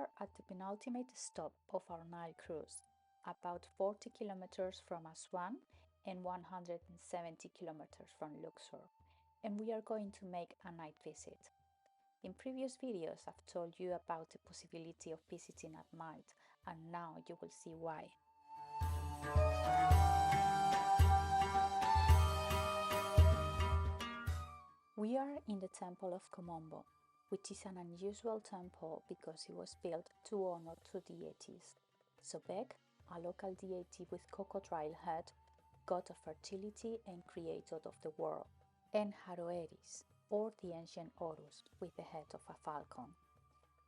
are at the penultimate stop of our Nile cruise, about 40 kilometers from Aswan and 170 kilometers from Luxor, and we are going to make a night visit. In previous videos, I've told you about the possibility of visiting at night, and now you will see why. We are in the Temple of Kom Ombo, which is an unusual temple because it was built to honor two deities: Sobek, a local deity with crocodile head, god of fertility and creator of the world, and Horus, or the ancient Horus, with the head of a falcon.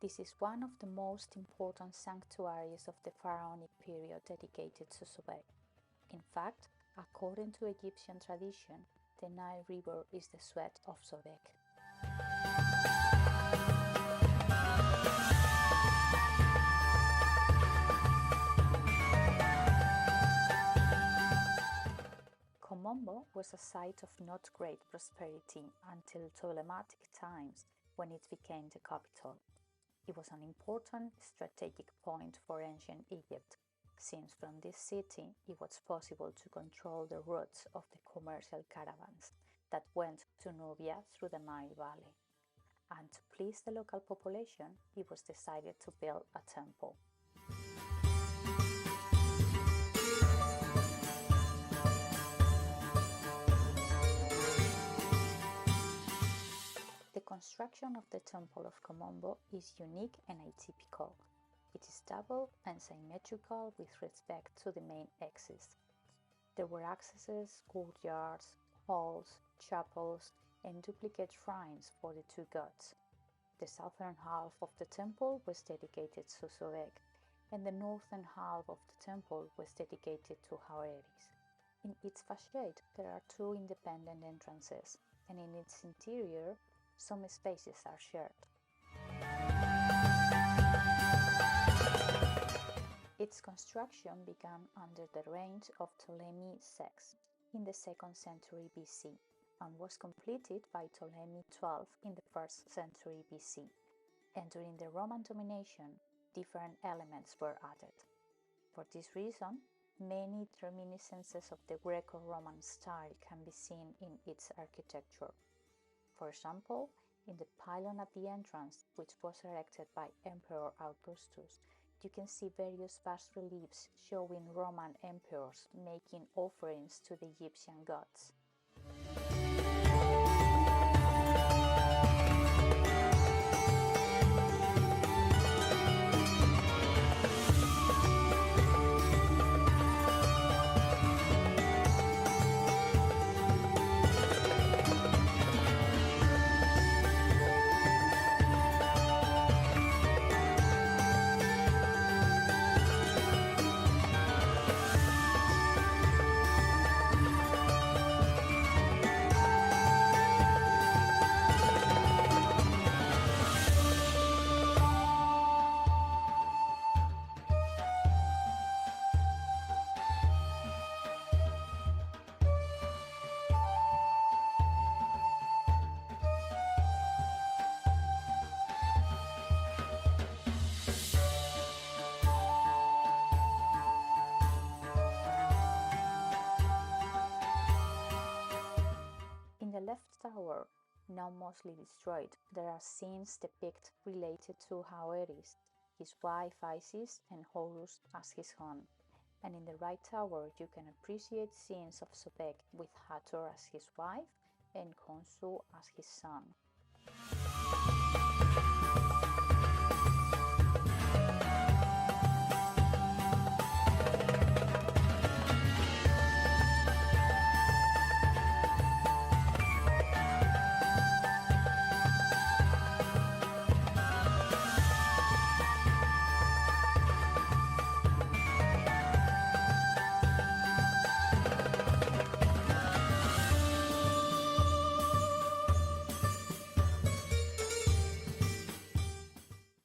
This is one of the most important sanctuaries of the pharaonic period dedicated to Sobek. In fact, according to Egyptian tradition, the Nile River is the sweat of Sobek. Kom Ombo was a site of not great prosperity until Ptolemaic times, when it became the capital. It was an important strategic point for ancient Egypt, since from this city it was possible to control the routes of the commercial caravans that went to Nubia through the Nile Valley. And to please the local population, it was decided to build a temple. The construction of the Temple of Kom Ombo is unique and atypical. It is double and symmetrical with respect to the main axis. There were accesses, courtyards, halls, chapels, and duplicate shrines for the two gods. The southern half of the temple was dedicated to Sobek, and the northern half of the temple was dedicated to Horus. In its facade, there are two independent entrances, and in its interior, some spaces are shared. Its construction began under the reign of Ptolemy VI in the 2nd century BC and was completed by Ptolemy XII in the 1st century BC. And during the Roman domination, different elements were added. For this reason, many reminiscences of the Greco-Roman style can be seen in its architecture. For example, in the pylon at the entrance, which was erected by Emperor Augustus, you can see various bas-reliefs showing Roman emperors making offerings to the Egyptian gods. In the left tower, now mostly destroyed, there are scenes depicted related to Horus, his wife Isis, and Horus as his son. And in the right tower, you can appreciate scenes of Sobek with Hathor as his wife and Khonsu as his son.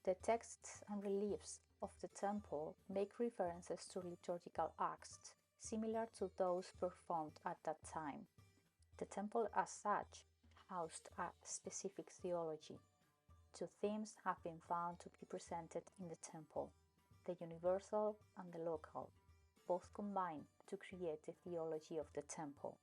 The texts and reliefs of the temple make references to liturgical acts similar to those performed at that time. The temple as such housed a specific theology. Two themes have been found to be presented in the temple, the universal and the local, both combine to create the theology of the temple.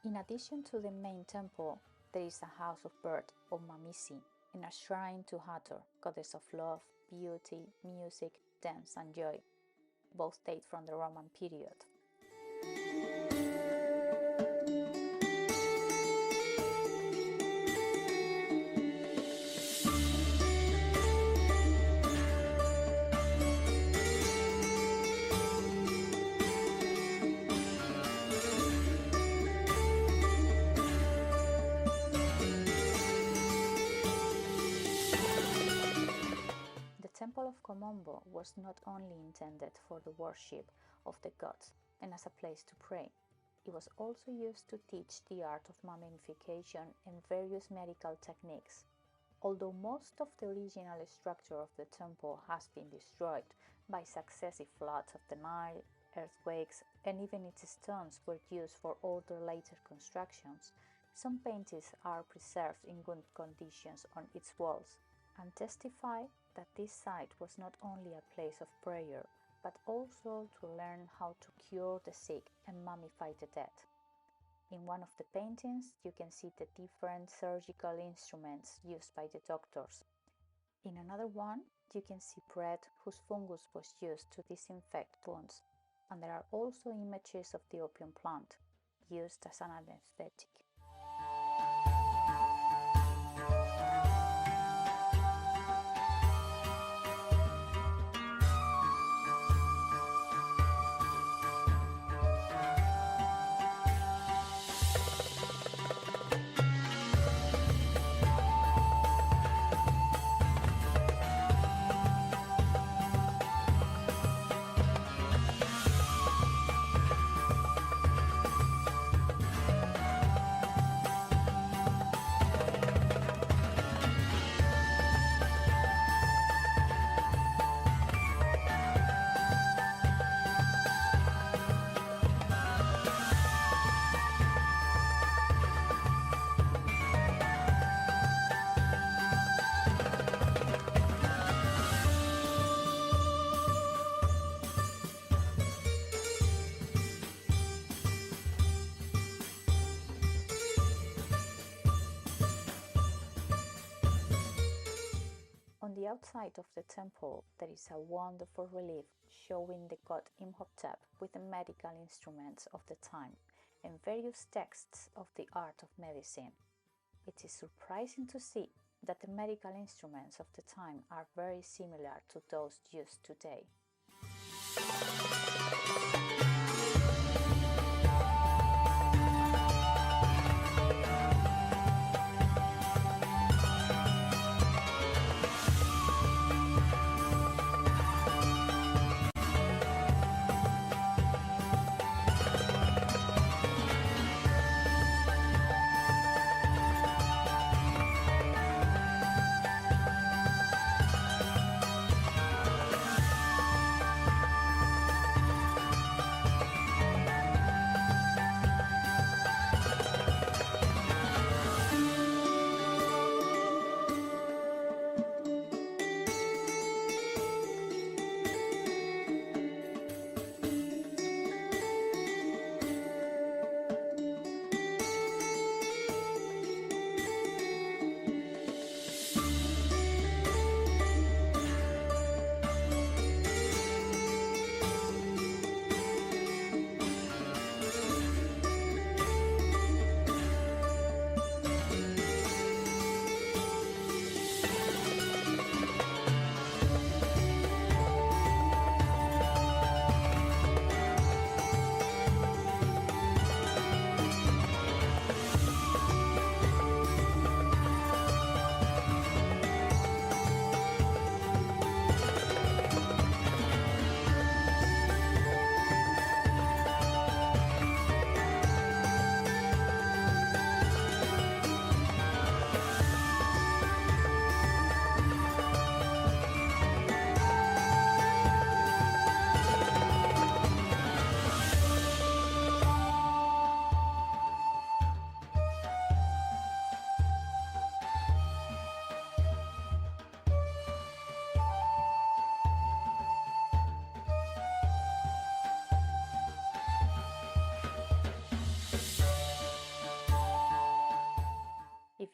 In addition to the main temple, there is a house of birth or Mamisi and a shrine to Hathor, goddess of love, beauty, music, dance and joy. Both date from the Roman period. The temple of Kom Ombo was not only intended for the worship of the gods and as a place to pray, it was also used to teach the art of mummification and various medical techniques. Although most of the original structure of the temple has been destroyed by successive floods of the Nile, earthquakes, and even its stones were used for other later constructions, some paintings are preserved in good conditions on its walls and testify that this site was not only a place of prayer, but also to learn how to cure the sick and mummify the dead. In one of the paintings, you can see the different surgical instruments used by the doctors. In another one, you can see bread whose fungus was used to disinfect wounds, and there are also images of the opium plant, used as an anesthetic. On the outside of the temple, there is a wonderful relief showing the god Imhotep with the medical instruments of the time and various texts of the art of medicine. It is surprising to see that the medical instruments of the time are very similar to those used today.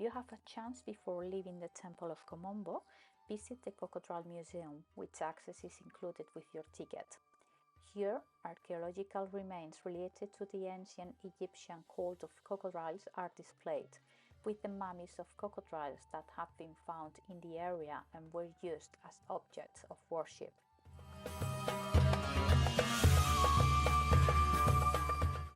you have a chance before leaving the Temple of Kom Ombo, visit the Crocodile Museum, which access is included with your ticket. Here, archaeological remains related to the ancient Egyptian cult of crocodiles are displayed, with the mummies of crocodiles that have been found in the area and were used as objects of worship